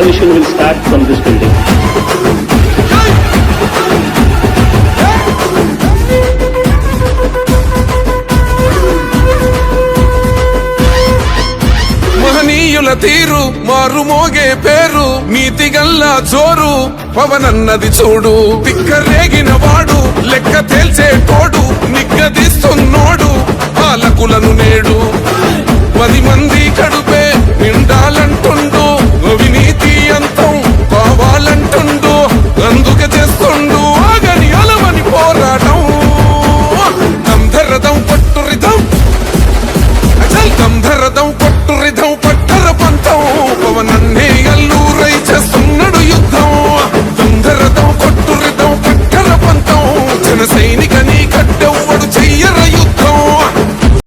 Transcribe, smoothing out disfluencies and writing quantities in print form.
demolition will start from this building. మహనీయుల తీరు మారు మోగే పేరు నీతిగల్లా జోరు పవనన్నది చూడు తిక్కరేగిన వాడు లెక్క తేల్చే తోడు నిగ్గదీస్తున్నోడు పాలకులను నేడు 10 మంది కడుపే